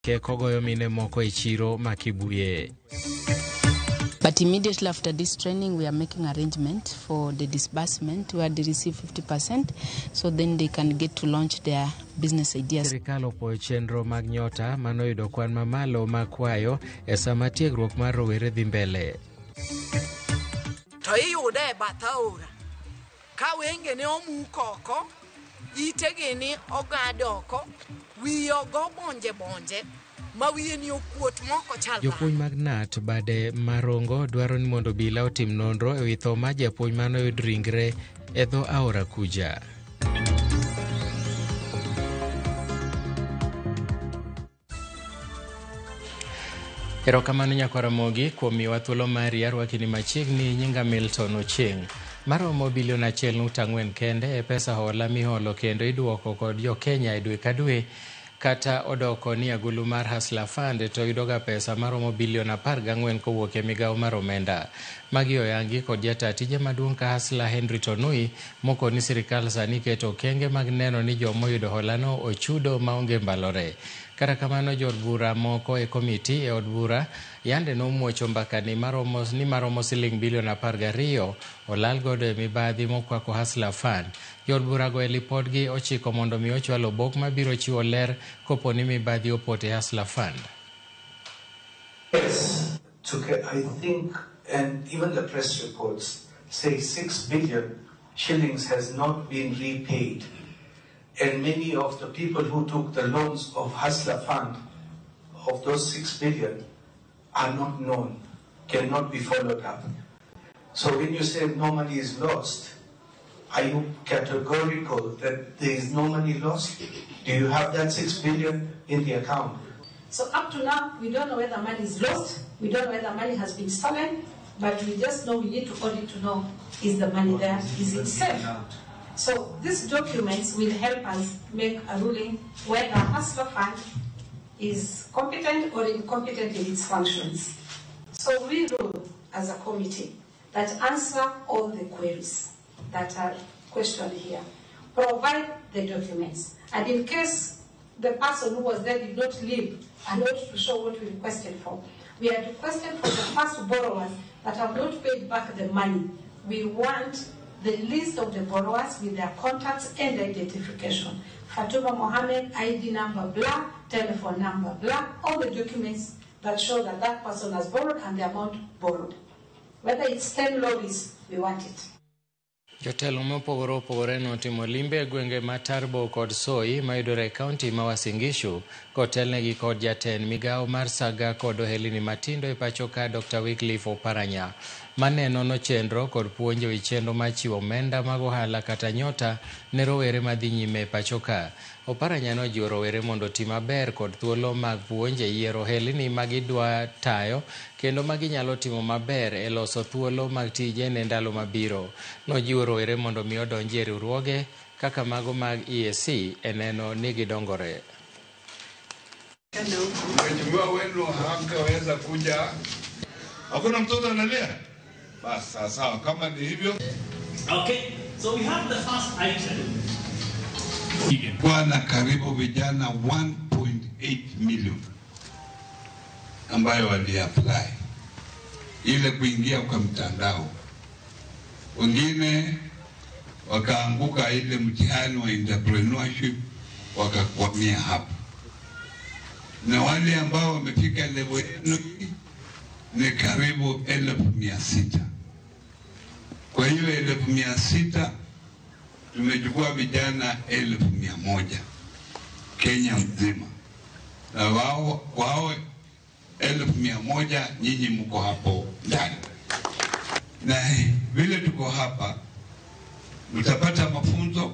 Keko goyo mine moko e chiro makibuye. But immediately after this training, we are making arrangement for the disbursement where they receive 50%, so then they can get to launch their business ideas. Sirikal opoyo chenro mag Nyota manoyudo kwan mamalo makwayo e sama tiegruok mar rowere dhi mbele. To iyude e bathaora ka wenge ne omukoko, itege ni ogadoko, wiyogo bonje mawiye ni okuot moko chalba. Jopuonj mag NAT bade Marongo dwaro ni mondo bila otim nonro e wi tho ma japuonj manoyud ringre e dho aora kuja. Erokamano nyakwara Mogi kuom miwa thuolo mari. Arwakini machiegni, nyinga Milton Ocheng. Maromo bilion 1.4 kende e pesa hola miholo kendo iduoko kod jo Kenya e dwe ka dwe, kata odoko ni agulu mar Hustler Fund to yudoga pesa maromo bilion 14 kowuok e migawo mar omenda. Magi oyangi kod jata tije maduong' ka Hustler Henry Tonui moko ni sirikal sani keto okenge mag neno ni jomo yudo holano ochudo maonge mbalore. Kata kamano, jod bura moko e komiti e od bura yande nomuocho mbakani maromo siling bilion 12 olal godo e mibadhi mokwako Hustler Fund. Jod bura go e lipodgi ochiko mondo mi ochwal obok mabiro chiwo ler kopo ni mibadhi opote Hustler Fund. Yes, I think, and even the press reports say 6 billion shillings has not been repaid. And many of the people who took the loans of Hustler Fund, of those 6 billion, are not known, cannot be followed up. So when you say no money is lost, are you categorical that there is no money lost? Do you have that 6 billion in the account? So up to now, we don't know whether money is lost, we don't know whether money has been stolen, but we just know we need to audit to know, is the money there, is it safe? So these documents will help us make a ruling whether Hustler Fund is competent or incompetent in its functions. So we rule as a committee that answer all the queries that are questioned here, provide the documents, and in case the person who was there did not leave and not to show what we requested for, we are requested for the first borrowers that have not paid back the money. We want the list of the borrowers with their contacts and identification. Fatuma Mohammed, ID number blah, telephone number blah, all the documents that show that that person has borrowed and the amount borrowed. Whether it's 10 lorries, we want it. Jotelo mopogore opogore notimo limbe e gwenge ma Tarbo kod Soi mayudore e kaunti ma Uasin Gishu kotelnegi kod jatend migawo mar Saga kod ohelni matindo e pacho ka Dr. Wycliffe Oparanya maneno no chenro kod puonjo wi chenro ma chiwo omenda mag ohala kata Nyota ne rowere madhi nyime e pacho ka. Oparanya nojiwo rowere mondo oti maber kod thuolo mag puonj e yiero ohelni ma gidwa tayo kendo ma ginyalo timo maber e loso thuolo mag tije ne ndalo mabiro. Nojiwo rowere mondo mi odonji e riwruoge kaka mago mag EAC e neno ni gidongore. Mheshimiwa wenu hangeweza kuja. Hakuna mtoto analia? Basi sawa, kama ni hivyo. Okay, so we have the first item. Kwa na karibu vijana 1.8 million ambayo wali-apply ile kuingia kwa mtandao. Wengine wakaanguka ile mtihani wa entrepreneurship wakakwamia hapa. Na wale ambao wamefika level yenu ni karibu 1,600. Kwa hiyo 1,600 tumechukua vijana 1,100 Kenya mzima. Na wao 1,100 nyinyi mko hapo ndani. Na vile tuko hapa mtapata mafunzo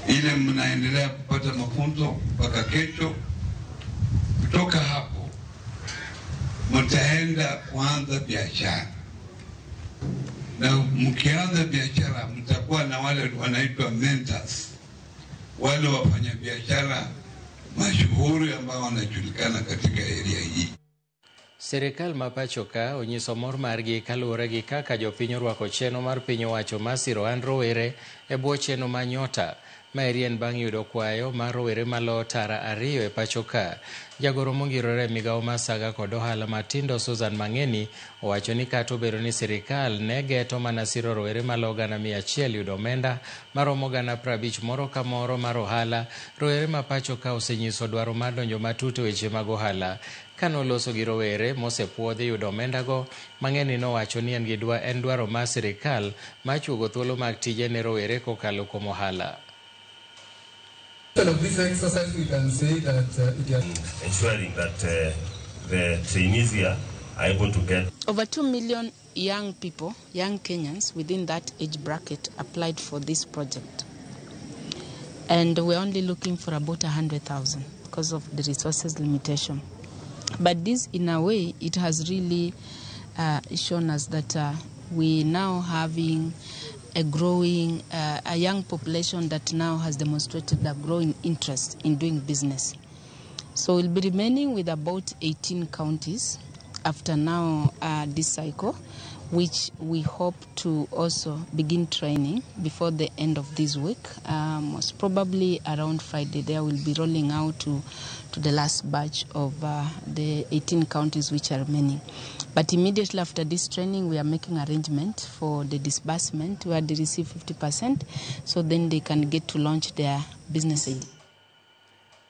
ile mnaendelea kupata mafunzo mpaka kesho. Kutoka hapo mtaenda kuanza biashara. Na mkianza biashara mtakuwa na wale wanaitwa mentors, wale wafanya biashara mashuhuri ambao wanajulikana katika area hii. Serikal ma pacho ka onyiso mor margi kaluwore gi kaka jopiny orwako chenro mar piny owacho masiro an rowere e bwo chenro ma Nyota maerien bang' yudo kwayo mar rowere malo tara ariyo e pacho ka. Jagoro mongirore migawo masaga kod ohala matindo Susan Mang'eni owacho ni kata obedo ni sirikal ne geto mana siro rowere malo 100,000 yudo omenda maromo 50,000 moro ka moro mar ohala, rowere ma pacho ka osenyiso dwaro mar donjo matut e weche mag ohala. Kanoloso gi rowere mosepuodhi yudo omendago, Mang'eni nowacho ni en dwaro mar sirikal mar chuogo thuolo mag tije ne rowere kokalo kuom ohala. Of this exercise, we can say that it has ensuring that the trainees here are able to get over 2 million young people, young Kenyans within that age bracket applied for this project. And we're only looking for about 100,000 because of the resources limitation. But this, in a way, it has really shown us that we now having a growing, a young population that now has demonstrated a growing interest in doing business. So we'll be remaining with about 18 counties after now this cycle, which we hope to also begin training before the end of this week. Most probably around Friday, there will be rolling out to the last batch of the 18 counties which are remaining. But immediately after this training, we are making arrangement for the disbursement where they receive 50%, so then they can get to launch their business idea.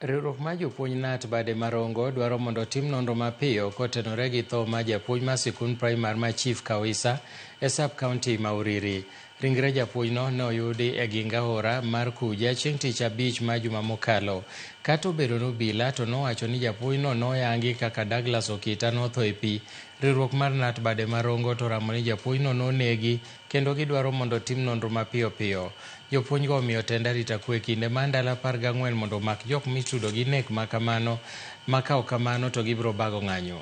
Riwruok mar jopuonj NAT bade Marongo dwaro mondo tim nonro mapiyo kotenore gi tho ma japuonj mar sikund primar ma Chief Kawisa e sub-county ma Uriri. Ringre japuonjno ne oyudi e ginga hora mar Kuja chieng' tich abich ma juma mokalo. Kata obedo n'obila to nowacho ni japuonjno noyangi kaka Douglas Okita notho e pi. Riwruok mar NAT bade Marongo to ramo ni japuonjno nonegi kendo gidwaro mondo tim nonro mapiyo piyo. Jopuonjgo omiyo tend arita kwe kinde mar ndalo 14 mondo mak jok mitudo gi nek makamano, makawo kamano to gibiro bago ng'anyo.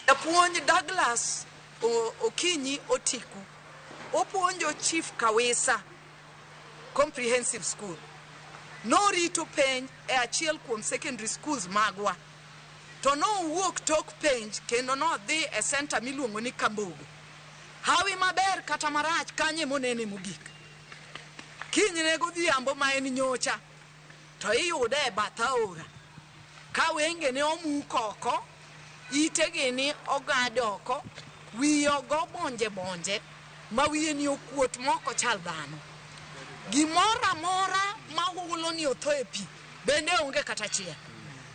Japuonj Douglas Okinyi Otiku opuonjo Chief Kawisa Comprehensive School. Norito penj e achiel kuom secondary schools magwa. To nowuok tok penj kendo nodhi e center miluongo ni Kambogo. Hawi maber kata marach kanye monene mogik. Kinyne godhiambo ma en nyocha to iyude e bath aora ka wenge ne omuko oko, itegi ni ogad oko, wiye ogo bonje ma wiye ni okuot moko chal dhano. Gimoro amora ma hulo ni otho e pi bende onge kata achiel.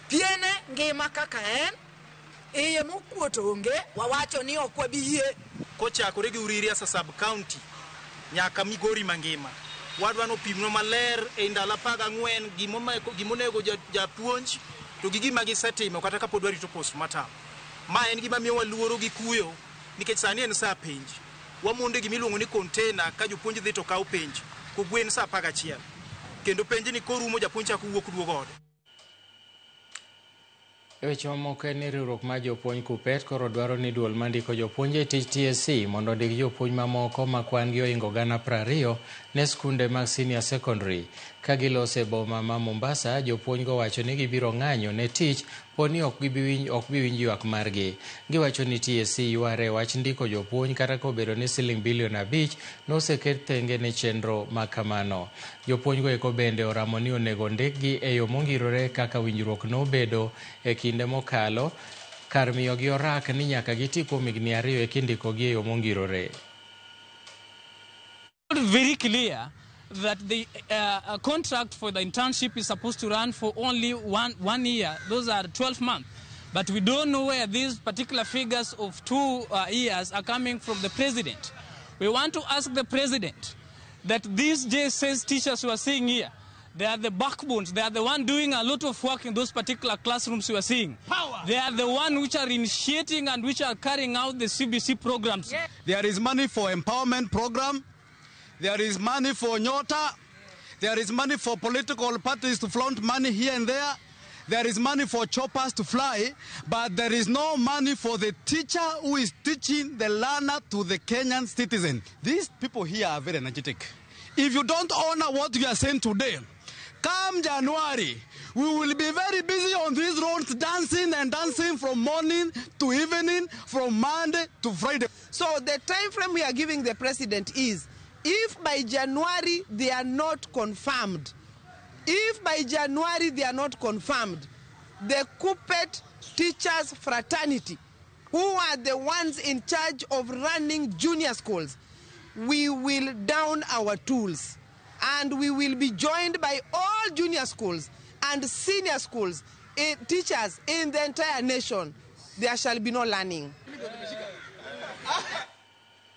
Piene ngima kaka en, iye mokuot onge, wawacho ni ok wabiyie. Kochakore gi Uriri asa sub county nyaka Migori mangima. Wadwa no pimno maler e ndalo 14 gimonego japuonj to gi gima gisetimo kata ka pod warito postmortem. Ma en gima miyo waluoro gi kuyo nikech sani en saa penj. Wamonde gimiluongo ni container ka jopuonj dhi to kaw penj kogwen saa 11. Kendo penj ni korumo japuonj chako wuok duogo ode. E weche mamoko en ni riwruok mar jopuonj KUPPET koro dwaro ni duol mandiko jopuonj e tich TSC mondo ondik jopuonj mamoko ma kwan gi oingo 20,000 ne skunde mag senior secondary. Ka gilose e boma ma Mombasa, jopuonj go wacho ni gibiro ng'anyo ne tich poni ok bi winj ywak margi. Giwacho ni TSC yware wach ndiko jopuonj kata kobedo ni siling bilion 5 noseket thenge ne chenro ma kamano. Jopuonj go eko bende oramo ni onego ndikgi e yo mongirore kaka winjruok nobedo e kinde mokalo kar miyo gi orak ni nyaka giti kuom higni 2 e kindikogi e yo mongirore. Very clear that the contract for the internship is supposed to run for only one year. Those are 12 months. But we don't know where these particular figures of 2 years are coming from the president. We want to ask the president that these JSS teachers who are seeing here, they are the backbones. They are the one doing a lot of work in those particular classrooms you are seeing. Power. They are the one which are initiating and which are carrying out the CBC programs. Yeah. There is money for empowerment program. There is money for Nyota. There is money for political parties to flaunt money here and there. There is money for choppers to fly, but there is no money for the teacher who is teaching the learner to the Kenyan citizen. These people here are very energetic. If you don't honor what you are saying today, come January, we will be very busy on these roads dancing and dancing from morning to evening, from Monday to Friday. So the time frame we are giving the president is If by January they are not confirmed, the Kuppet Teachers Fraternity, who are the ones in charge of running junior schools, we will down our tools and we will be joined by all junior schools and senior schools, teachers in the entire nation. There shall be no learning.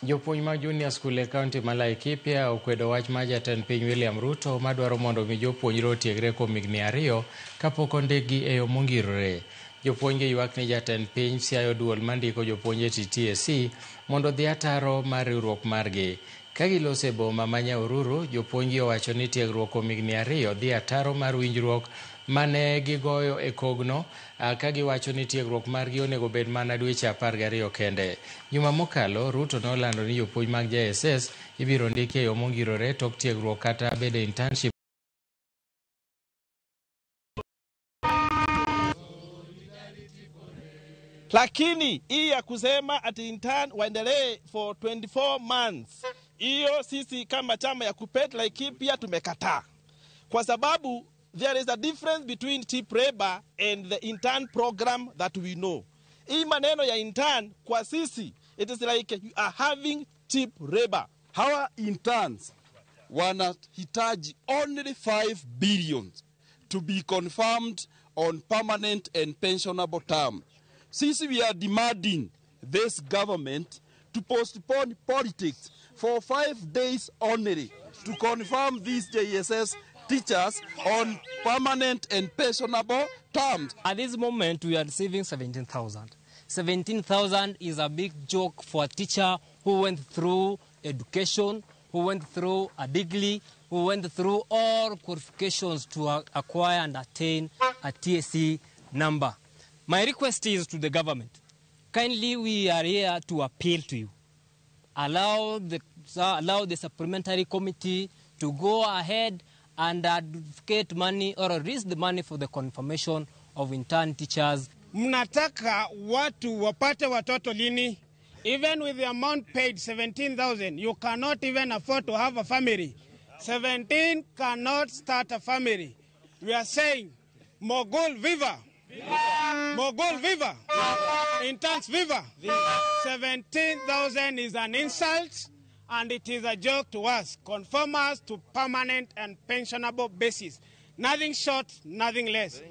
Jopuonj mag junior school e kaunti ma Laikipia okwedo wach ma jatend piny William Ruto madwaro mondo mi jopuonjre otiegre kuom higni 2 kapok ondikgi e yo mongirore. Jopuonj gi ywak ni jatend piny siayo duol mandiko jopuonje TSC mondo dhi ataro mar riwruok margi. Ka gilose boma ma Nyahururu, jopuonj gi owacho ni tiegruok kuom higni 2 dhi ataro mar winjruok mane gigoyo e kogno, ka giwacho ni tiegruok margi onego bed mana dweche 12 kende. Juma mokalo, Ruto nolando ni jopuonj mag JSS ibiro ndiki e yo mongirore tok tiegruok kata bedo internship. Lakini hii ya kusema ati intern waendelee for 24 months, hiyo sisi kama chama ya Kuppet Laikipia tumekataa. Kwa sababu there is a difference between cheap labor and the intern program that we know. Hii maneno ya intern kwa sisi, it is like you are having cheap labor. Hawa interns wanahitaji only 5 billion to be confirmed on permanent and pensionable term. Sisi we are demanding this government to postpone politics for 5 days only to confirm these JSS teachers on permanent and pensionable terms. At this moment, we are receiving 17,000. 17,000 is a big joke for a teacher who went through education, who went through a degree, who went through all qualifications to acquire and attain a TSC number. My request is to the government. Kindly, we are here to appeal to you. Allow the supplementary committee to go ahead and advocate money or release the money for the confirmation of intern teachers. Mnataka watu wapate watoto lini? Even with the amount paid, 17,000, you cannot even afford to have a family. 17 cannot start a family. We are saying, Mogul viva! Mogul viva! Interns viva! 17,000 is an insult and it is a joke to us. Confirm us to permanent and pensionable basis. Nothing short, nothing less.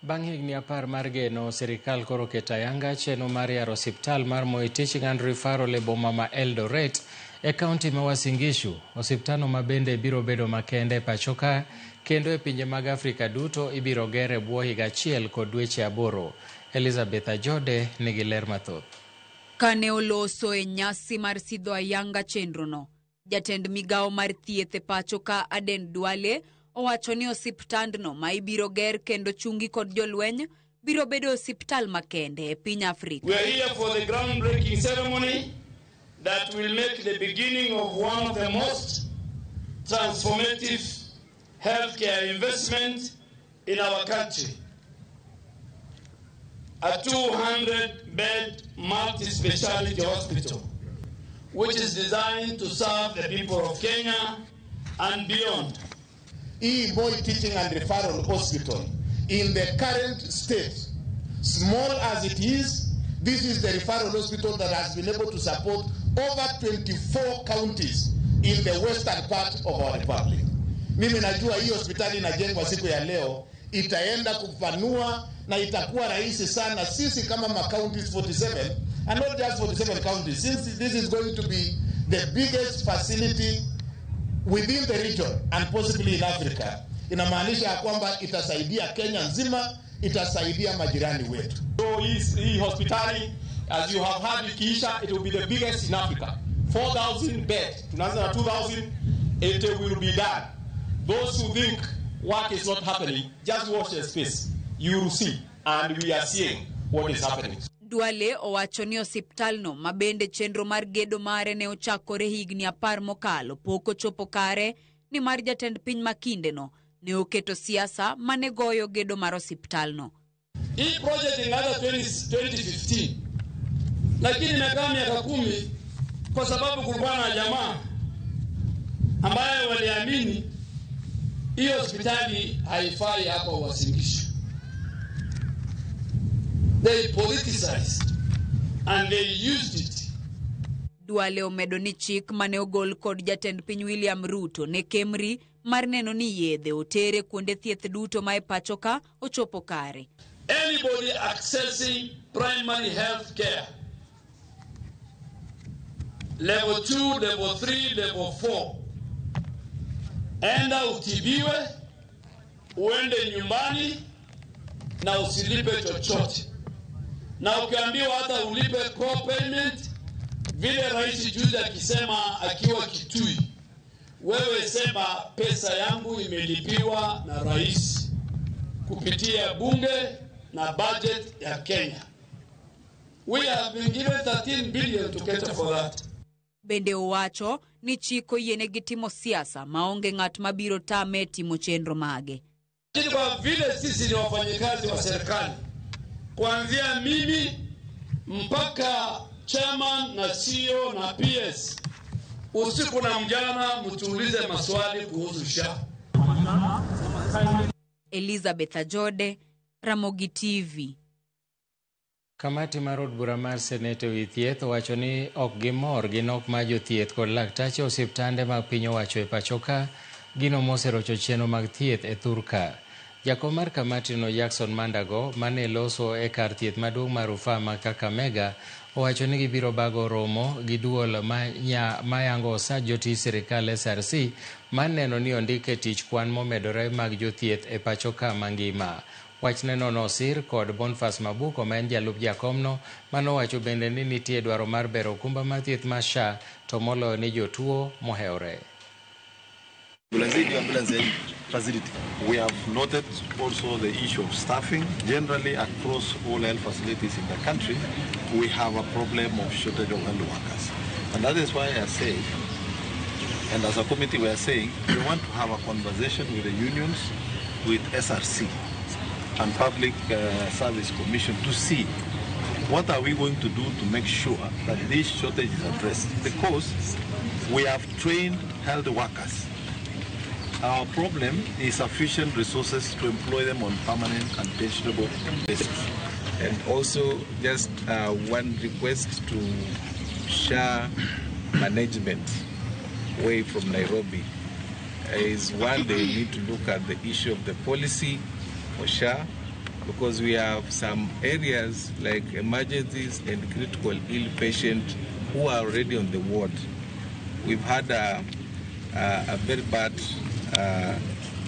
Bang' higni 10 mar geno, sirikal koro keto ayanga chenro mar yaro osiptal mar Moi Teaching and Referral e boma ma Eldoret e kaunti ma Uasin Gishu. Osiptalno ma bende biro bedo makende e pacho ka, kendo e pinje mag Afrika duto ibiro ger e bwo higa 1 kod dweche 8. Elizabeth Ajode nigi ler mathoth. Kane oloso e nyasi mar sidho ayanga chenrono, jatend migao mar thieth e pacho ka Aden Duale owacho ni osiptandno ma ibiro ger kendo chungi kod jolweny biro bedo osiptal makende e piny Afrika. We are here for the groundbreaking ceremony that will make the beginning of one of the most transformative healthcare investment in our country. A 200-bed multi-speciality hospital, which is designed to serve the people of Kenya and beyond. Moi Teaching and Referral Hospital, in the current state, small as it is, this is the referral hospital that has been able to support over 24 counties in the western part of our republic. Mimi najua hii hospitali inajengwa siku ya leo itaenda kupanua na itakuwa rahisi sana sisi kama counties 47 and not just 47 counties, since this is going to be the biggest facility within the region and possibly in Africa. Inamaanisha ya kwamba itasaidia Kenya nzima, itasaidia majirani wetu. So hii hospitali, as you have heard ikiisha, it will be the biggest in Africa. 4,000 beds. Tunaanza na 2,000, it will be done. Those who think work is not happening, just watch the space. You will see, and we are seeing what is happening. Duale owacho ni osiptalno mabende chenro mar gedo mare ne ochakore higni 10 mokalo poko chopo kare ni mar jatend piny makindeno ne oketo siasa mane goyo gedo mar osiptalno. Hii project inaanza 2015, lakini imekaa miaka 10 kwa sababu kulikuwa na jamaa ambayo waliamini hiyo hospitali haifai hapa Uasin Gishu. They politicized and they used it. Duale omedo ni chik mane ogol kod jatend piny William Ruto ne Kemri mar neno ni yedhe otere kuonde thieth duto ma e pacho ka ochopo kare. Anybody accessing primary health care, level 2, level 3, level 4, enda utibiwe, uende nyumbani na usilipe chochote. Na ukiambiwa hata ulipe co-payment, vile rais juzi akisema akiwa Kitui, wewe sema pesa yangu imelipiwa na rais kupitia bunge na budget ya Kenya. We have been given 13 billion to cater for that. Bende owacho ni chiko yene gitimo siasa maonge ng'at mabiro tame timo chenro mage. Kwa vile sisi ni wafanyikazi wa serikali, kuanzia mimi mpaka chairman na CEO na PS, usiku na mjana mtuulize maswali kuhusu SHA. Elizabeth Ajode, Ramogi TV. Kamati mar od bura mar Senate wi thieth owacho ni ok gimor gi nok ma jothieth kod laktache osiptande mag piny owacho e pacho ka gino moserocho chenro mag thieth e thurka. Jakom mar kamati no Jackson Mandago mane loso e kar thieth maduong' mar Rufaa ma Kakamega owacho ni gibiro bago romo gi duol mayango osach jotij sirikal SRC maneno ni ondike tich kwan momedore mag jothieth e pacho ka mangima. Wachne no nosir kod Boniface Mabuko ma en jalup jakomno manowacho bende ni nitie dwaro mar bero okumba mar thieth mar SHA to moloyo ni jotuo mohewore. Facility. We have noted also the issue of staffing. Generally, across all health facilities in the country, we have a problem of shortage of health workers. And that is why I say, and as a committee we are saying, we want to have a conversation with the unions, with SRC and Public Service Commission to see what are we going to do to make sure that this shortage is addressed. Because we have trained health workers. Our problem is sufficient resources to employ them on permanent and pensionable basis. And also just one request to SHA management way from Nairobi is one, they need to look at the issue of the policy for SHA, because we have some areas like emergencies and critical ill patients who are already on the ward. We've had a very bad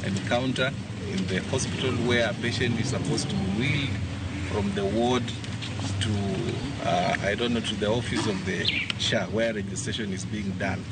encounter in the hospital where a patient is supposed to be wheeled from the ward to, to the office of the SHA where registration is being done.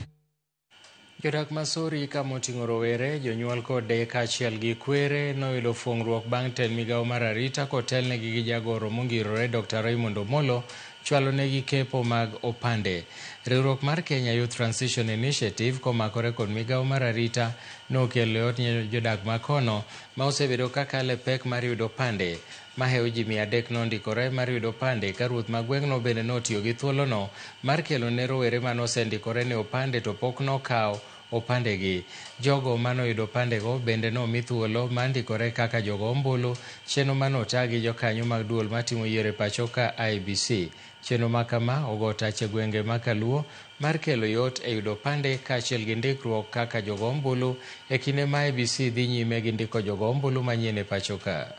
Jodak Masori kamoting'o rowere, jonyuol kode kaachiel gi kwere noyudo fuong'ruok bang' tend migawo mar arita kotelnegi gi jagoro mongirore Dr. Raymond Omolo chwalo negi kepo mag opande. Riwruok mar Kenya Youth Transition Initiative komakore kod migawo mar arita nokelo yot ne jodak makono ma osebedo kakale pek mar yudo opande. Maheo ji 300 nondikore mar yudo opande ka ruoth ma gweng'no bende notiyo gi thuolono mar kelo ne rowere manosendikore ne opande to pok nokawo opandegi. Jogo manoyudo opandego bende nomi thuolo mandikore kaka jogo ombulu, chenro manotagi jokanyo mag duol matimo yiero pacho ka IBC. Chenro makama ogo tach e gwenge makaluo mar kelo yot e yudo opande kaachiel gi ndikruok kaka jogo ombulu e kinde ma IBC dhi nyime gi ndiko jogo ombulu manyien e pacho ka.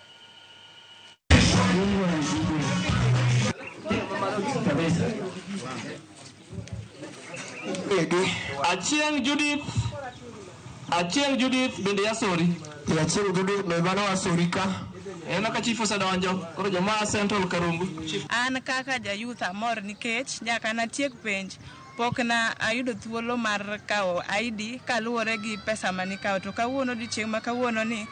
Achieng Judith bende yasori. Achieng Judith mebano wasorika. Eno ka chief osedonjo koro joma Central Karungu. An kaka ja youth amor nikech nyaka na tiek penj pok na ayudo thuolo mar kawo ID kaluwore gi pesa mani kawo to kawuono dichieng' ma kawuono ni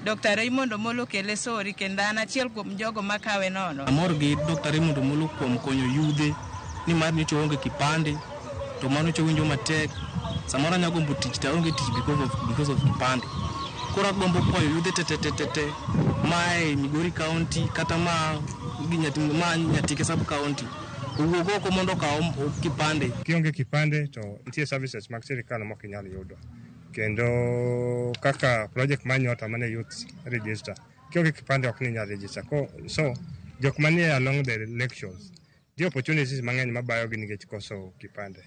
Dr. Raymond Omolo kele sori kendo an achiel kuom jogo makawe nono. Amor gi Dr. Raymond Omolo kuom konyo yudhe ni mar ni onge kipande to mano winjo matek. Samora nyago mbo tich ta onge tich because of kipande. Kora gombo kwayo yudhe tete mae Migori County kata ma Nyatike sub county owuok oko mondo okaw kipande. Kionge kipande to nitie services mag sirikal mok inyal yudo. Kendo kaka project manyota mane youth register. Kionge kipande ok inyal register. So jok manie along the elections, the opportunities mang'eny mabayo gi nikech koso kipande.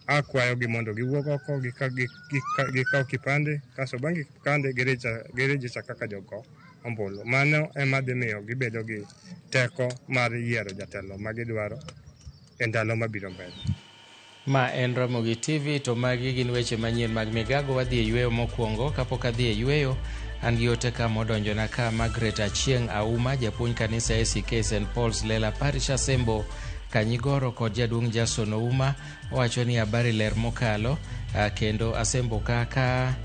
Akwayo gi mondo giwuok oko gikaw kipande, kaso bang' kipande giregister kaka jogo ombulu. Mano ema dhi miyo gibedo gi teko mar yiero jatelo ma gidwaro e ndalo mabiro mbele. Ma en Ramogi TV, to magi gin weche manyien mag Migago. Wadhi e yweyo mokwongo. Kapok adhi e yweyo, an gi ote ka modonjona ka Margaret Achieng' Auma, japuonj kanisa ACK St. Paul's Lela Parish Asembo Kanyigoro, kod jaduong' Jason Ouma wacho ni habari ler mokalo, kendo Asembo kaka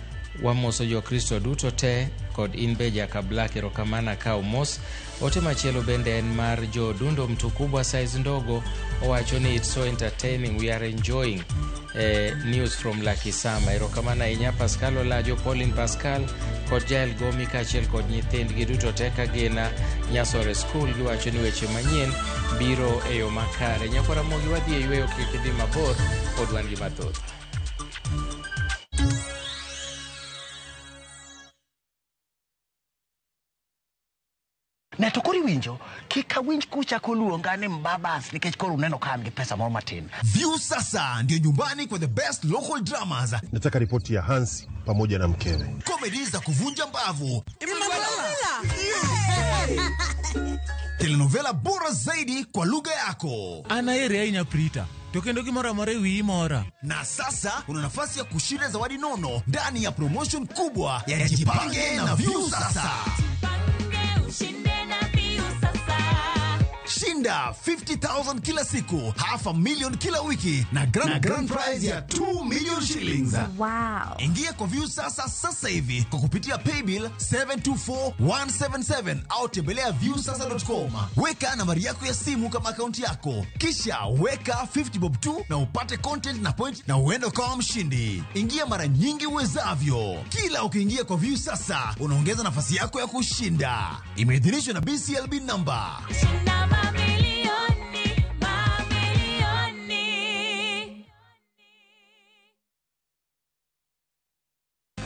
wamoso jo Kristo duto te kod in be jaka Black, erokamana ka mos. Ote machielo bende en mar jo Dundo Mtukubwa size ndogo, owacho ni it's so entertaining, we are enjoying news from Lucky Sama. Erokamana ahinya Pascal Olajo, Pauline Pascal kod Jael Gomi kachiel kod nyithindgi duto te ka gina Nyasore School, giwacho ni weche manyien biro e yo makare. Nyakora Mogi wadhi e yweyo kik dhi mabor, pod wan gi mathoth. Na to kori winjo kika winj kucha koluonga ni Mbabas nikech koro uneno kama ni pesa moro matin. View sasa ndio nyumbani kwa the best local dramas. Nataka ripoti ya Hansi pamoja na mkewe. Comedy za kuvunja mbavu. Telenovela bora zaidi kwa lugha yako. Anaere ainya Prita. Tokendo gimora mare wi mora. Na sasa una nafasi ya kushinda zawadi nono ndani ya promotion kubwa ya Jipange na View sasa. Shinda 50,000 kila siku, $500,000 kila wiki na grand prize ya 2 million shillings. Wow. Ingia kwa View sasa hivi kwa kupitia paybill 724177 au tembelea viewsasa.com. Weka nambari yako ya simu kama akaunti yako, kisha weka 50 bob tu na upate content na point na uende kama mshindi. Ingia mara nyingi uwezavyo. Kila ukiingia kwa View sasa unaongeza nafasi yako ya kushinda. Imeidhinishwa na BCLB number.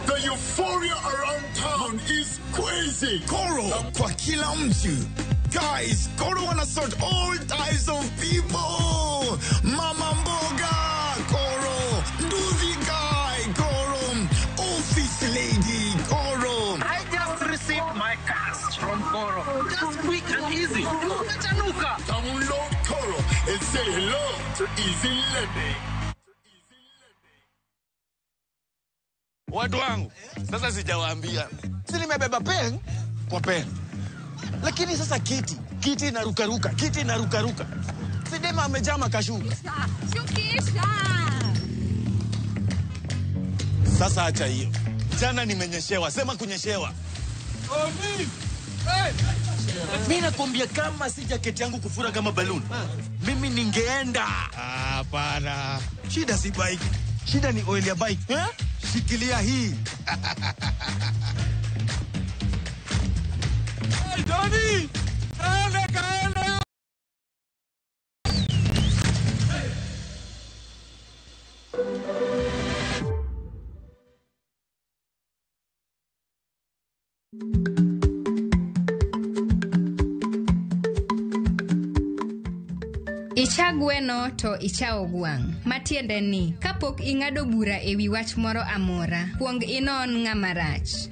The euphoria around town is crazy. Koro kwa kila mtu. Guys, Koro wanna sort all types of people. Mama mboga, Koro. Nduzi guy, Koro. Office lady, Koro. I just received my cash from Koro. Just quick and easy. Umetanuka. Download Koro and say hello to Easy Lending. Watu wangu, sasa sijawaambia. Si nimebeba pen kwa pen. Lakini sasa kiti inarukaruka, kiti inarukaruka. Sidema amejama kashuka. Shukisha. Sasa acha hiyo. Jana nimenyeshewa, sema kunyeshewa. Hey! Mimi nakwambia kama si jaketi yangu kufura kama balloon, mimi ningeenda. Hapana. Shida si bike. Shida ni oil ya bike. Shikilia hii. Hey, Johnny! Kaenda! Icha gweno to ichao gwang'. Matiende ni, kapok ing'ado bura ewi wach moro amora, kuong inon ng'ama rach.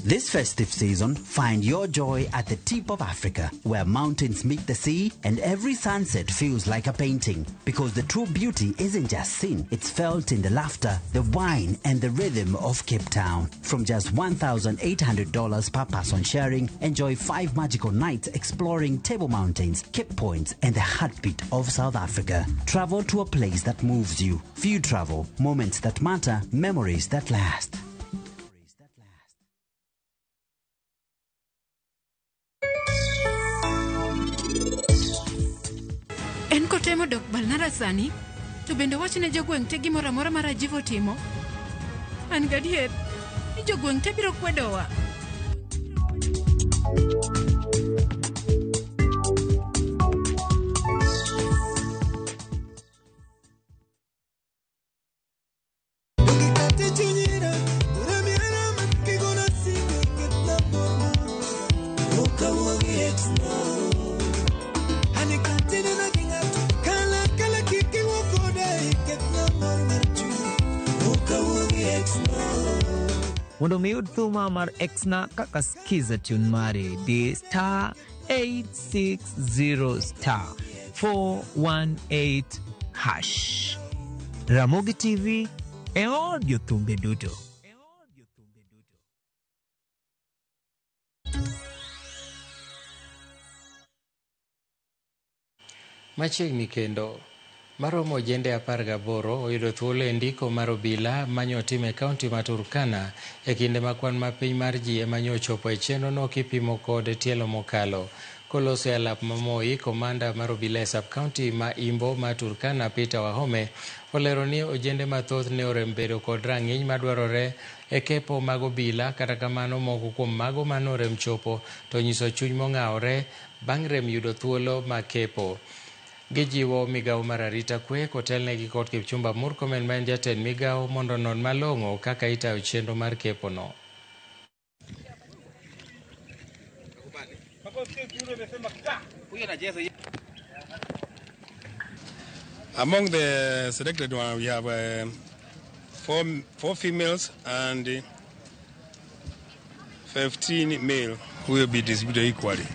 This festive season, find your joy at the tip of Africa, where mountains meet the sea and every sunset feels like a painting. Because the true beauty isn't just seen, it's felt in the laughter, the wine and the rhythm of Cape Town. From just $1,800 per person sharing, enjoy 5 magical nights exploring Table Mountains, Cape Points and the heartbeat of South Africa. Travel to a place that moves you. Few travel, moments that matter, memories that last. En kotemo dok Balnara sani, to bende wachne jogweng' te gimoro amora ma Rajiv otimo. An gadier, ni jogweng' te biro kwedowa. Mondo mi yud thuma mar Exna kaka skiza tune mare di star 860 star 418 hash. Ramogi TV e audio thumbe duto. Machiegni kendo maromo jende 18 oyudo thuolo e ndiko mar obila manyo time kaunti ma Turkana e kinde ma kwan mapiny mar ji emanyo ochopo e chenrono kipimo kod tielo mokalo. Koloso e alap mamoi, komanda mar obila e sub-kaunti ma Imbo ma Turkana Peter Wahome olero ni ojende mathoth ne orem bedo kod rang'iny madwarore e kepo mag obila, kata kamano moko kuom mago mane orem chopo to nyiso chuny mong'awore bang' rem yudo thuolo ma kepo. Gijiwo migawo mar arita kwe kotelnegi kod Kipchumba Murkomen ma en jatend migawo mondo non malong'o kaka itayo chenro mar kepono. Among the selected one, we have four females and 15 male who will be distributed equally.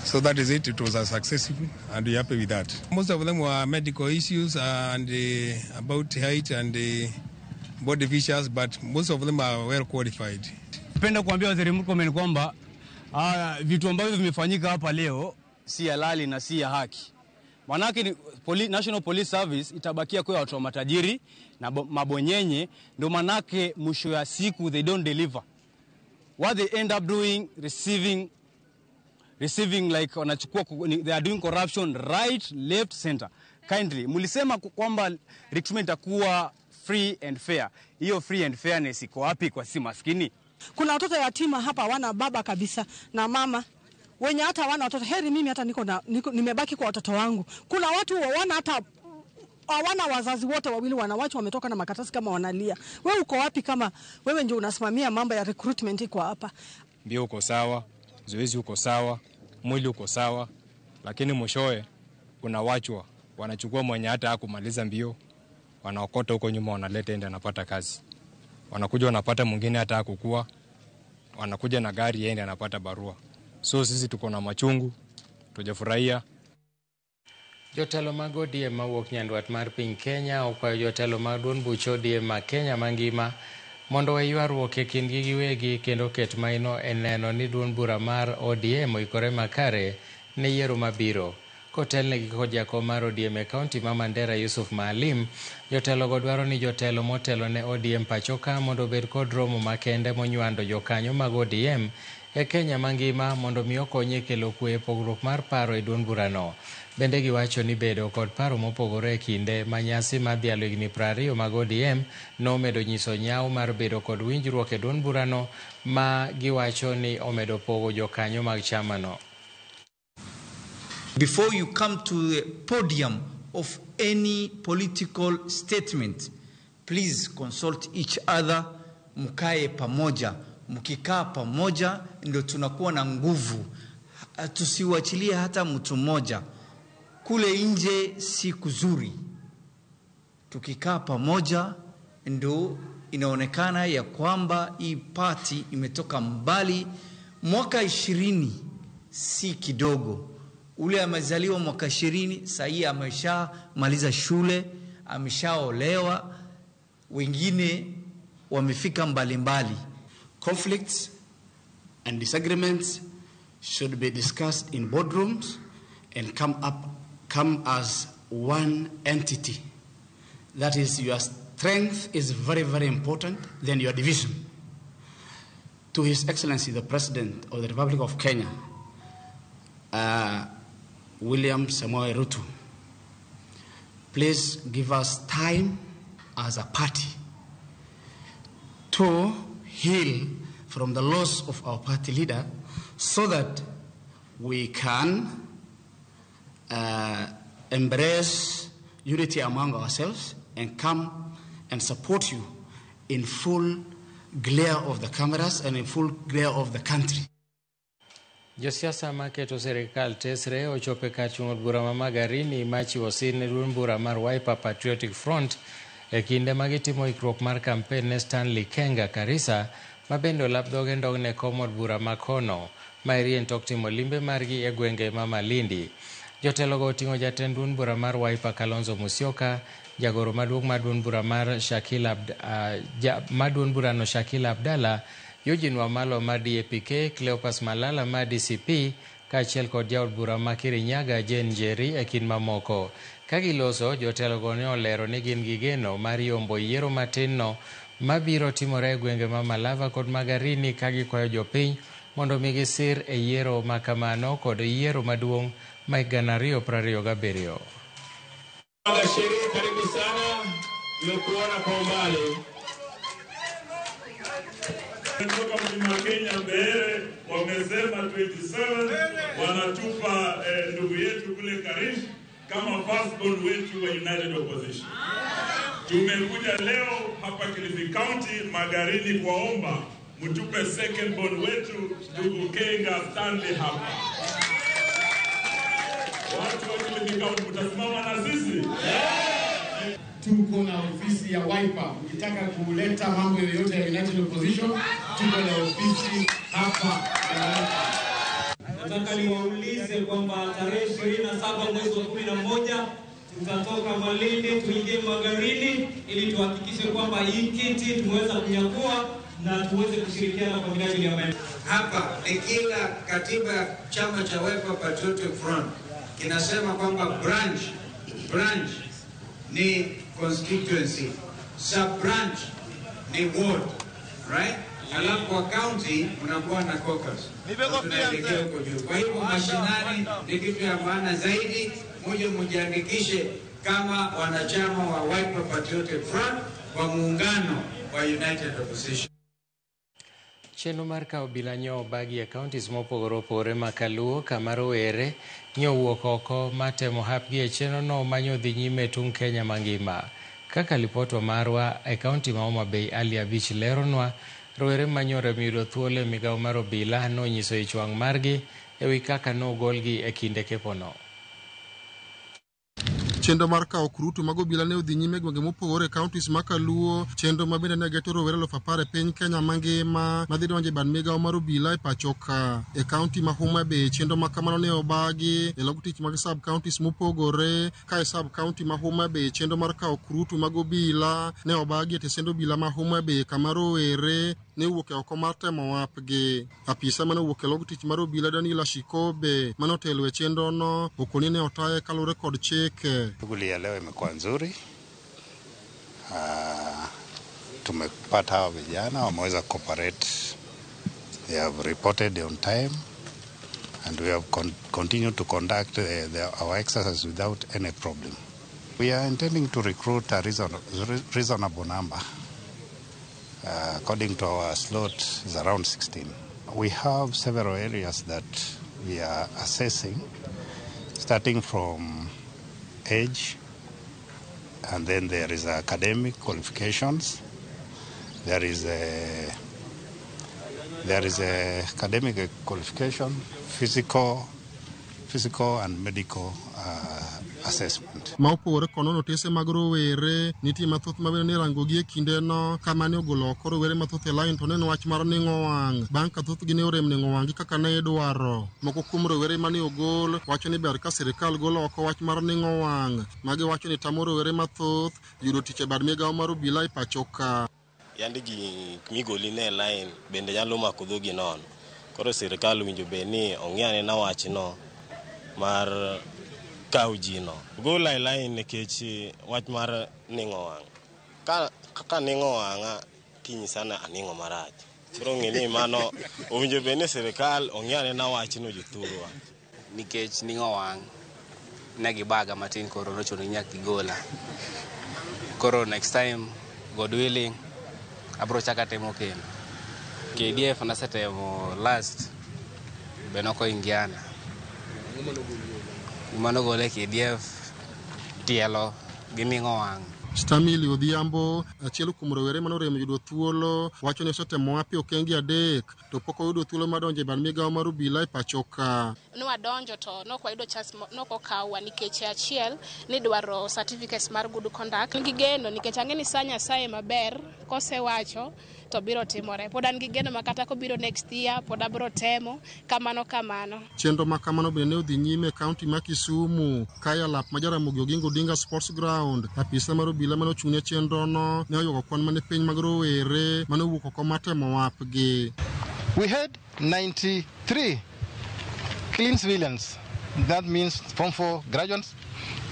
So that is it. It was a successful, and we're happy with that. Most of them were medical issues and about height and body features, but most of them are well qualified. Napenda kuambia Waziri Murkomen kwamba vitu ambavyo vimefanyika hapa leo si halali na si ya haki. Manake National Police Service itabakia kwa watu wa matajiri na mabonyenye, ndio manake mwisho ya siku they don't deliver. What they end up doing, receiving like wanachukua, they are doing corruption right, left, center. Kindly, mulisema kwamba recruitment itakuwa free and fair. Hiyo free and fairness iko wapi kwa si maskini? Kuna watoto yatima hapa hawana baba kabisa na mama. Wenye hata hawana watoto, heri mimi hata nimebaki kwa watoto wangu. Kuna watu hawana wazazi wote wawili, wanawake wametoka na makatasi kama wanalia. Wewe uko wapi kama wewe ndio unasimamia mambo ya recruitment iko hapa? Mbio uko sawa, zoezi uko sawa, mwili uko sawa, lakini mwishowe unawachwa, wanachukua mwenye hata hakumaliza mbio, wanaokota huko nyuma, wanaleta ende anapata kazi. Wanakuja wanapata mwingine hata hakukua, wanakuja na gari yende anapata barua. So sisi tuko na machungu, tujafurahia. Jotelo mag ODM mawuok nyandwat mar piny Kenya okwayo jotelo mag duond buch ODM ma Kenya mangima mondo waywaruok e kindgi giwegi kendo ket maino e neno ni duond bura mar ODM oikore makare ne yiero mabiro. Kotelnegi kod jakom mar ODM e kaunti ma Mandera Yusuf Maalim, jotelogo dwaro ni jotelo motelo ne ODM pachoka mondo obed kod romo makende monywando jokanyo mag ODM e Kenya mangima mondo mi okonye kelo kwe e pogruok mar paro e duond burano. Bende giwacho ni bedo kod paro mopogore e kinde ma nyasi mar dhialo higni 20 mag ODM nomedo nyiso nyawo mar bedo kod winjruok e duond burano ma giwacho ni omedo pogo jokanyo mag chamano. Before you come to the podium of any political statement, please consult each other, mkae pamoja. Mkikaa pamoja ndio tunakuwa na nguvu. Tusiwachilie hata mtu mmoja. Kule nje si kuzuri. Tukikaa pamoja ndio inaonekana ya kwamba hii party imetoka mbali. Mwaka 20 si kidogo. Ule amezaliwa mwaka 20, sasa ameshamaliza shule, ameshaolewa, wengine wamefika mbali. Conflicts and disagreements should be discussed in boardrooms and come as one entity. That is, your strength is very, very important than your division. To His Excellency the President of the Republic of Kenya, William Samoei Ruto, please give us time as a party to heal from the loss of our party leader so that we can embrace unity among ourselves and come and support you in full glare of the cameras and in full glare of the country. Josiasa maketo serikal tesre ochope kar chung'o bura ma Magarini machiwo sir ne duond bura mar Wiper Patriotic Front e kinde ma gitimo ikruok mar kampen ne Stanley Kenga Karisa ma bende olap dhoge ndogne komod bura ma kono ma irien tok timo limbe margi e gwenge ma Malindi. Jotelogo oting'o jatend duond bura mar Wiper Kalonzo Musyoka, jagoro maduong' mar duond bura mar Shakil Abdalla, Eugene Wamalo mar DAPK, Cleopas Malala mar DCP, kaachiel kod jaod bura ma Kirinyaga Jane Njeri e kind mamoko. Ka giloso, jotelogo ne olero ni gin gi geno mar yombo yiero matin-no mabiro timore e gwenge ma Malava kod Magarini ka gikwayo jopiny mondo migi sir e yiero ma kamano kod yiero maduong' ma 2027. Sherehe, karibu sana, nimekuona kwa umbali. Kutoka mlima Kenya Mbeere wamesema 27 wanatupa ndugu yetu kule Karish kama firstborn wetu wa United Opposition. Tumekuja leo hapa Kilifi County Magarini kuwaomba mtupe secondborn wetu ndugu Kenga Stanley hapa. Watu wa Kilifi County mtasimama na sisi? Tuko na ofisi ya Wiper. Ukitaka kuleta mambo yoyote ya United Opposition, tuko na ofisi hapa. Nataka niwaulize kwamba tarehe 27 mwezi wa 11 tutatoka Malindi tuingie Magarini ili tuhakikishe kwamba hii kiti tumeweza kunyakua na tuweze kushirikiana kwa minajili ya maendeleo. Hapa ni kila katiba ya chama cha Wiper Patriotic Front kinasema kwamba branch ni constituency, sub branch ni ward, right? Alafu kwa county unakuwa na caucus. Tunaelekea huko juu. Kwa hivyo mashinani ni kitu ya maana zaidi. Muje mujiandikishe kama wanachama wa Wiper Patriotic Front kwa muungano wa United Opposition. Chenro mar kawo obila nyo bagi e counties mopogore opogore ma Kaluo, kama rowere nyo wuok oko matemo hapgi e chenrono manyo dhi nyime tung' Kenya mangima. Kaka lipotwa marwa e kaunti ma Homa Bay Ali Abich leronwa, rowere manyore miyudo thuolo e migawo mar obila nonyiso ich wang' margi e wi kaka nogolgi e kinde kepono. Chenro mar kawo kurutu mag obila ne odhi nyime gwenge mopogore counties ma Kaluo, chenro ma bende ne geto rowere 10,000 e piny Kenya mangima madhi donjo e bad migawo mar obila e pacho ka. E kaunti ma Homa Bay, chenro ma kamano ne obagi e log tich mag sub counties mopogore. Ka e sub county ma Homa Bay, chenro mar kawo kurutu mag obila ne obagi e tesend obila ma Homa Bay kama rowere ne wuok e oko mar temo wapgi. Apisa mane wuok e log tich mar obila Daniel Ashikobe mane otelo e chenrono okoni ne otaye kaluwore kod chike. Shughuli ya leo imekuwa nzuri. Tumepata hawa vijana wameweza cooperate. They have reported on time and we have continued to conduct our exercise without any problem. We are intending to recruit a reasonable number. According to our slot, is around 16. We have several areas that we are assessing, starting from age, and then there is academic qualifications. There is academic qualification, physical and medical assessment. Ma opogore kono notese mag rowere nitie mathoth mabende ne rangogi e kindeno kama ne ogolo oko rowere mathoth e line to neno wach mar ning'o wang' bang' ka thothgi ne orem ning'o wang'gi kaka ne idwaro. Moko kuom rowere mane ogol wacho ni ber ka sirikal golo oko wach mar ning'o wang'. Magi wacho ni tamo rowere mathoth yudo tich e bad migawo mar obila e pacho ka. Yandi gi migoli ne line bende nyalo mako dhogi nono. Koro sirikal winjo be ni ong'iyane na wachno mar kawo jino. Gola e line nikech wach mar ning'o wang'. Ka ning'o wang'a kiny sana aning'o marach. Koro ng'eni mano owinjo be ni sirikal ong'iyane na wachno jothurwa. Nikech ning'o wang' ne gibaga matin koro nochuno nyak gigola. Koro next time, God willing, abro chaka temo kendo. KDF nasetemo last benoko ingiana. Mano gole KDF tielo gimingo wang. Stamili Odhiambo, achiel kuom rowere manoremo yudo thuolo, wacho ni osetemo apio kengi adek, to pok oyudo thuolo madonjo e bad migawo mar obila e pachoka. Nwadonjo to nokwayudo chance nokokawa nikech achiel ni dwaro certificates mar good conduct. Ngi geno nikech ang'eni sa Nyasaye maber kosewacho to biro timore. Pod an gi geno makata ko biro next year pod abro temo kamano. Chenro ma kamano bende ne odhi nyime e kaunti ma Kisumu. Kaya Lap ma Jaramogi Oginga Odinga Sports Ground, apisa mar obila mane ochung'ne chenro no ne oyuago kwan mane piny mag rowere mane owuok oko matemo wapgi. We had 93 clean civilians. That means Form 4 graduates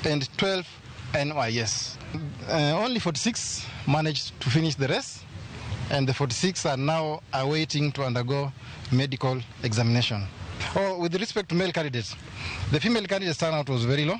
and 12 NYS. Only 46 managed to finish the rest, and the 46 are now awaiting to undergo medical examination. With respect to male candidates, the female candidates' turnout was very low,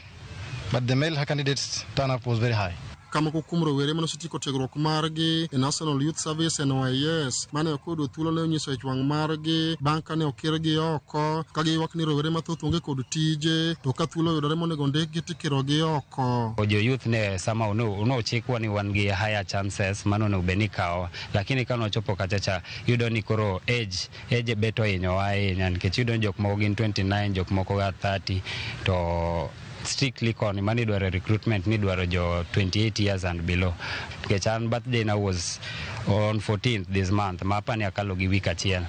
but the male candidates' turnout was very high. Kamoko kuom rowere mane osetieko tiegruok margi e National Youth Service NYS mane ok oyudo thuolo ne onyiso ich wang' margi bang' kane okirgi oko ka giywak ni rowere mathoth onge kod tije, to ka thuolo oyudore monego ndikgi tikirogi oko. Jo youth ne sama unochikwa ni wan gi higher chances mano ne ubeni kao, lakini kano chopo kachacha yudo ni koro age beto hinyowa ahinya nikech yudo jok moko gin 29, jok moko ga 30, to strictly koni mani dwaro recruitment ni dwaro jo 28 years and below. Nikech an birthday now was on 14th this month, mapa ni akalo gi week achiel.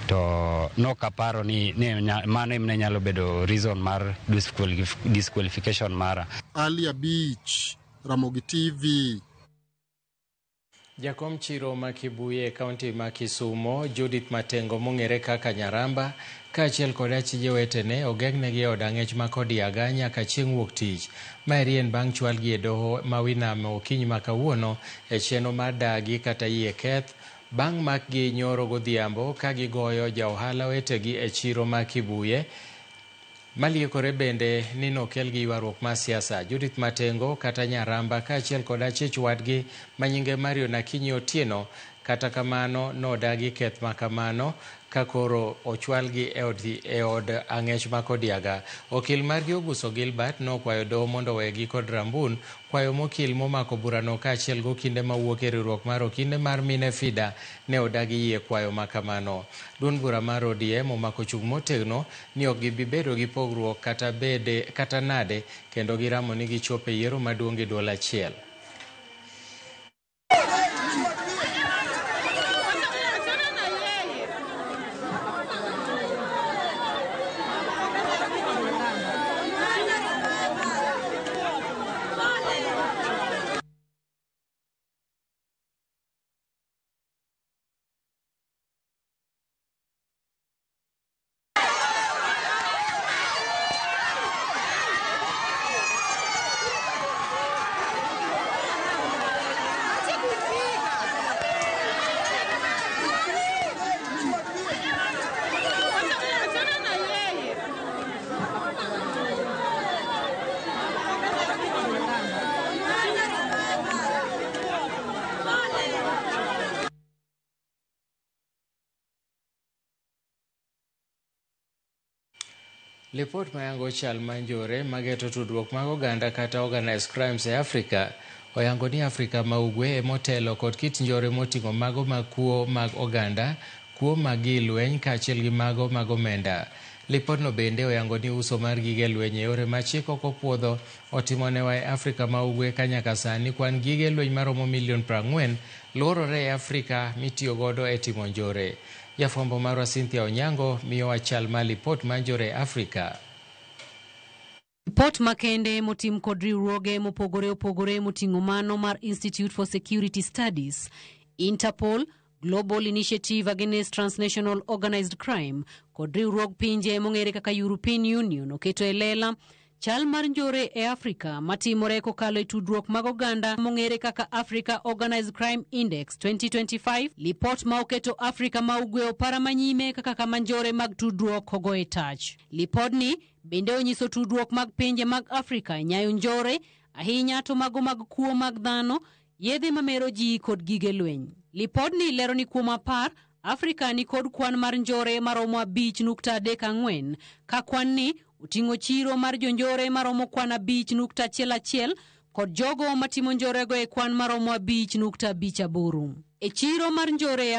To no kaparo ni mano emne nyalo bedo reason mar disqualification mara. Alia Beach, Ramogi TV. Jakom chiro ma Kibuye kaunti ma Kisumo, Judith Matengo mong'ere kaka Nyaramba, kaachiel kod achije wetene ogegnegi od ang'ech ma Kodiaga nyaka chieng' wuok tich. Maeri en bang' chwalgi e doho ma Winamo okiny ma kawuono e chenro mar dagi kata yie keth bang' makgi nyoro godhiambo ka gigoyo ja ohala wetegi e chiro ma Kibuye. Maliekore bende ni nokelgi ywaruok mar siasa. Judith Matengo kata Nyaramba kaachiel kod achich wadgi manyinge Mario Nakinyi Otieno kata kamano nodagi keth makamano ka koro ochwalgi e od ang'ech ma Kodiaga. Okil margi Oguso Gilbert nokwayo doho mondo wegi kod rambun kwayo mokil momako burano kaachiel gokinde mawuok e riwruok mar okinde mar mine FIDA ne odagi yie kwayo makamano. Duond bura mar ODM omako chung' motegno ni ok gibi bedo gi pogruok kata nade kendo giramo ni gichope yiero maduong' e duol achiel. Lipot mayango chal manjore mageto tudruok mag oganda kata organized crimes e Afrika oyango ni Afrika ma ugwe e motelo kod kit njore moting'o mago mag kuo mag oganda, kuo mag lweny kaachiel gi mago mag omenda. Lipotno bende oyango ni uso mar gige lweny e yore ma chik ok opuodho otimonewa e Afrika ma ugwe ka nyaka sani kwan gige lweny maromo milion 40 luorore e Afrika mitiyo godo e timo njore. Jafwambo marwa Cynthia Onyango miyowa chal ma lipot manjore e Afrika. Report makende motim kod riwruoge mopogore opogore moting'o mano mar Institute for Security Studies, Interpol, Global Initiative Against Transnational Organized Crime kod riwruog pinje mong'ere kaka European Union oketo e lela chal mar njore e Afrika matimore kokalo e tudruok mag oganda mong'ere kaka Africa Organized Crime Index 2025, lipot ma oketo Afrika ma ugwe opara manyime kaka kama njore mag tudruok ogo e tach. Lipodni bende onyiso tudruok mag pinje mag Afrika nyayo njore ahinya to mago mag kuo mag dhano, yedhe mamero ji kod gige lweny. Lipodni lero ni kuom apar, Afrika ni kod kwan mar njore maromo 5.34 ka kwan ni uting'o chiro mar jonjore maromo kwan 5.11 kod jogo matimo njorego e kwan maromo 5.58. E chiro mar njore e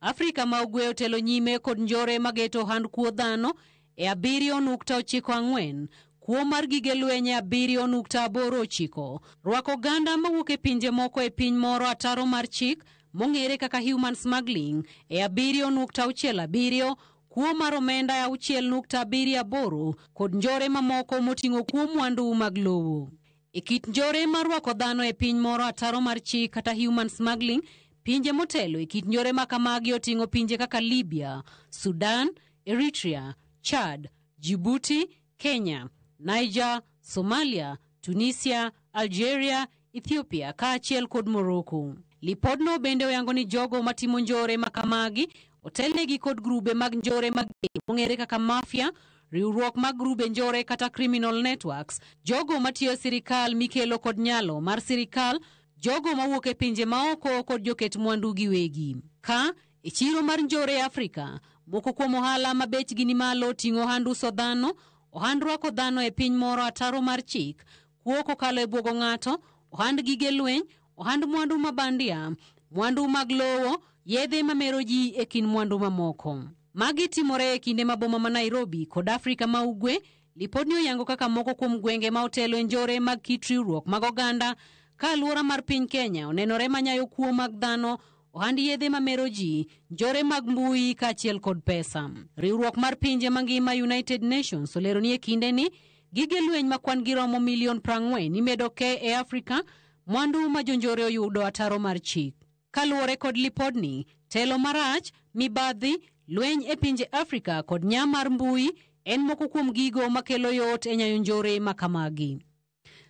Afrika ma ugwe otelo nyime kod njore mageto ohand kuo dhano e 7.94, kuo mar gige lweny 7.89, rwako ganda mawuok e pinje moko e piny moro ataro mar chik mong'ere kaka human smuggling e 7.67, kuo mar omenda 6.78 kod njore mamoko moting'o kuo mwandu mag lowo. E kit njore mar rwako dhano e piny moro ataro mar chik kata human smuggling, pinje motelo e kit njore makamagi oting'o pinje kaka Libya, Sudan, Eritrea, Chad, Djibouti, Kenya, Niger, Somalia, Tunisia, Algeria, Ethiopia kaachiel kod Morocco. Lipodno bende oyango ni jogo matimo njore makamagi otelnegi kod grube mag njore mag mong'ere kaka mafia, riwruok mag grube njore kata criminal networks, jogo matiyo sirikal mikelo kod nyalo mar sirikal, jogo mawuok e pinje maoko kod joket mwandu giwegi. Ka e chiro mar njore e Afrika, moko kuom ohala ma bechgi ni malo ting'o ohand uso dhano, ohand rwako dhano e piny moro ataro mar chik, kuo kokalo e bwogo ng'ato, ohand gige lweny, ohand mwandu mabandia, mwandu mag lowo, yedhe mamero ji e kin mwandu mamoko. Magi timore e kinde maboma ma Nairobi kod Afrika ma ugwe. Lipodni oyango kaka moko kuom gwenge ma otelo e njore mag kit riwruok mag oganda ka alwora mar piny Kenya onenore manyayo kuo mag dhano, ohand yedhe mamero ji, njore mag mbui kaachiel kod pesa. Riwruok mar pinje mangima United Nations olero ni e kinde ni gige lweny ma kwan giromo milion 40 imedo ke e Afrika, mwandu ma jonjore oyudo ataro mar chik. Kaluwore kod lipodni, telo marach, mibadhi, lweny e pinje Afrika kod nyamar mbui en moko kuom gigo makelo yot e nyayo njore makamagi.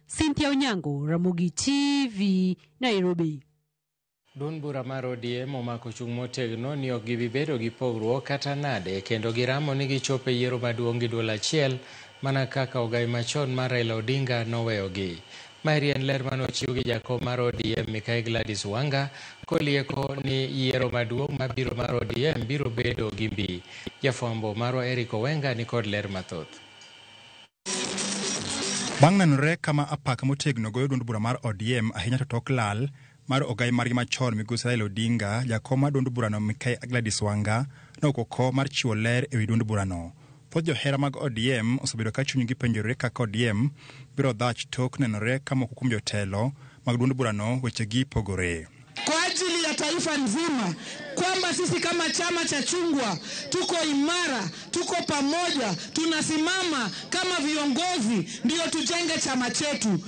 Cynthia Onyango, Ramogi TV, Nairobi. Duond bura mar ODM omako chung' motegno ni ok gibi bedo gi pogruok kata nade kendo giramo ni gichopo e yiero maduong' gi duol achiel mana kaka ogai machon mar Raila Odinga noweyogi. Maeri en ler manochiw gi jakom mar ODM Mikael Gladys Wanga kolieko ni yiero maduong' mabiro mar ODM biro bedo gi mbi. Jafwambo marwa Eric Owenga ni kod ler mathoth. Bang' nenore kama apaka motegno goyo duond bura mar ODM ahinya to tok lal mar ogai margi machon migosi Raila Odinga, jakom mar duond burano Mikael Gladys Wanga nokoko mar chiwo ler ewi duond burano. Thoth johera mag ODM osebedo ka chunygi penjore kaka ODM biro dhach tok nenore kama moko kuom jotelo mag duond burano wechegi pogore. Kwa ajili ya taifa nzima kwamba sisi kama chama cha chungwa tuko imara, tuko pamoja, tunasimama kama viongozi ndio tujenge chama chetu.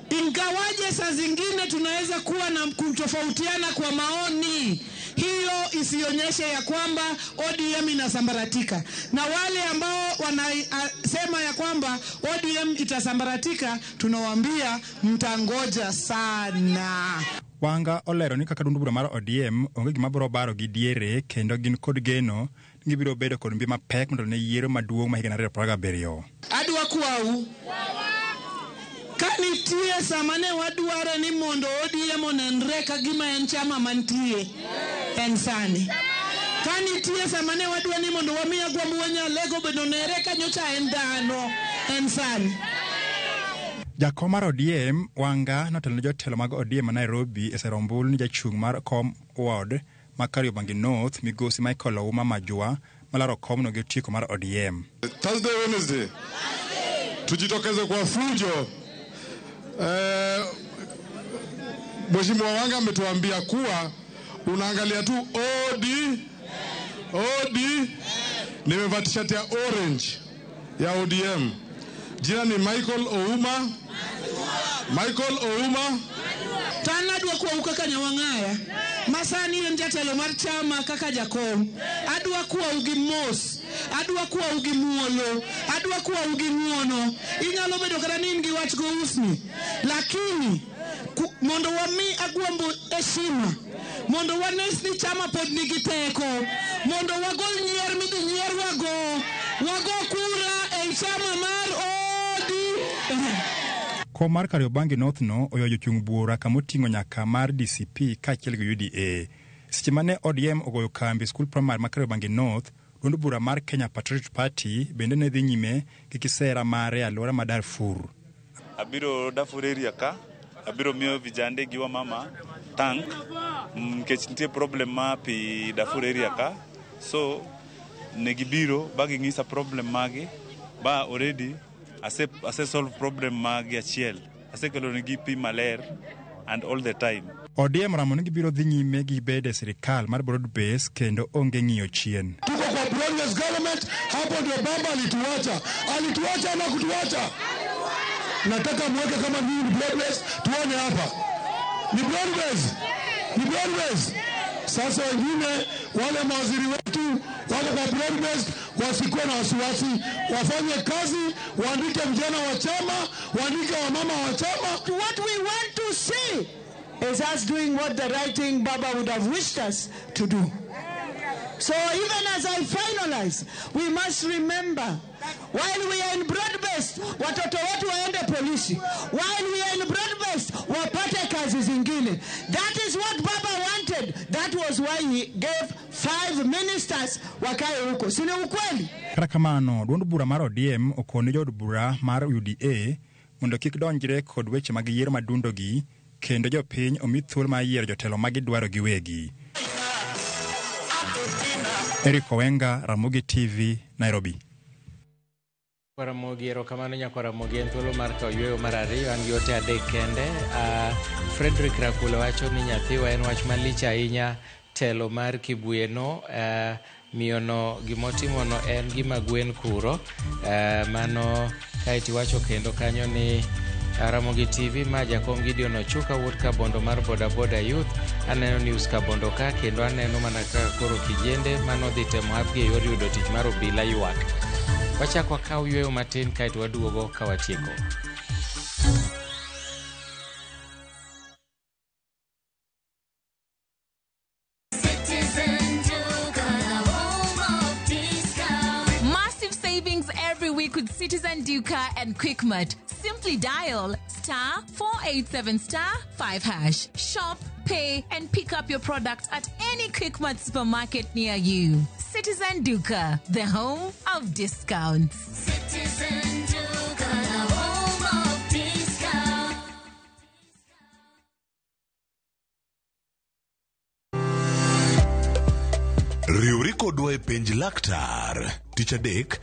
Ingawaje saa zingine tunaweza kuwa na kutofautiana kwa maoni, hiyo isionyeshe ya kwamba ODM inasambaratika. Na wale ambao wanasema ya kwamba ODM itasambaratika, tunawaambia mtangoja sana. Wanga olero ni kaka duond bura mar ODM onge gima biro baro gi diere kendo gin kod geno ni biro bedo kod mbi mapek mondo ne yiero maduong' ma higa 2017. Adwa kwau kanitie samane wadware ni mondo ODM onenre ka gima en chama mantie en sani. Kanitie samane wadware ni mondo wamiya gwambo wanyalego bedo nere kanyocha en dhano en sani. Jakom mar ODM Wanga notelo jotelo mag ODM Nairobi e sero ombulu ni jachung' mar kom ward ma Kariobangi North migosi Michael Ouma Majua malaro komno gi otiko mar ODM. Thursday, Wednesday tujitokeze kwa fujo. Mheshimiwa Wanga ametuambia kuwa unaangalia tu OD nimevaa t-shirt ya orange ya ODM. Jina ni Michael Ouma. Tanadwa kwa ukaka nyawangaya masani ile njatelo mar chama kaka jakom. Adwa kuwa ugimos, adwa kuwa ugimuolo, adwa kuwa uging'uono. Inyalo bedo kata ni ngi wach go usni, lakini mondo wami agwambo heshima, mondo wanesni chama pod nigi teko, mondo wagol nyier midhi nyier wago kura e chama mar ODM. Kom mar Kariobangi North no oyo jochung bura kamoting'o nyaka mar DCP kaachiel gi UDA. Seche mane ODM ogoyo kambi skul primary ma Kariobangi North, duond bura mar Kenya Patriotic Party bende ne dhi nyime gi kisera mare e alwora ma Darfur. Abiro Darfur area ka, abiro miyo vijande gi wamama tank nikech nitie problem ma pi Darfur area ka, so negibiro ba ging'isa problem magi ba already ase solve problem magi achiel, asekelo negi pi maler and all the time. ODM ramo nigi biro dhi nyime gi bede sirikal mar broad base kendo onge ng'iyo chien. Tuko kwa broad base government, hapo ndio baba alituacha na kutuacha. Nataka mweke kama mimi ni broad base, tuone hapa. Ni broad base. Sasa wengine wale mawaziri wetu wale kwa broad base wasikuwe na wasiwasi, wafanye kazi, waandike vijana wa chama, waandike wa mama wa chama. What we want to see is us doing what the right thing Baba would have wished us to do. So even as I finalize, we must remember, while we are in broad-based, watoto watu waende polisi. While we are in broad-based, wapate kazi zingine. That is what Baba wanted. That was why he gave 5 ministers wakae huko. Sine ukweli? Kata kamano, duond bura mar ODM okone jod bura mar UDA mondo kik donjre kod weche mag yiero madundogi kendo jopiny omi thuolo mar yiero jotelo magidwaro giwegi. Eric Owenga, Ramogi TV, Nairobi. Ramogi erokamano nyako Ramogi en thuolo mar kawo yweyo mar ariyo, an gi ote adek kende. Frederick Rakula wacho ni nyathiwa en wach malich ahinya, telo mar Kibuyeno miyono gimotimono en gima gwen kuro. Mano kaiti wacho kendo kanyo ni Ramogi TV ma jakom Gideon Ochuka wuot ka bondo mar boda youth. Aneno news ka bondo ka kendo aneno mana ka koro kijende mano dhi temo hapgi e yor yudo tich mar obila ywak. Wachako kawo yweyo matin kaito waduogo ka watieko. With Citizen Duca and QuickMart. Simply dial *487*5#. Shop, pay, and pick up your products at any QuickMart supermarket near you. Citizen Duca, the home of discounts. Citizen Duca, the home of discounts. Riuriko dwa e penj laktar. Tich adek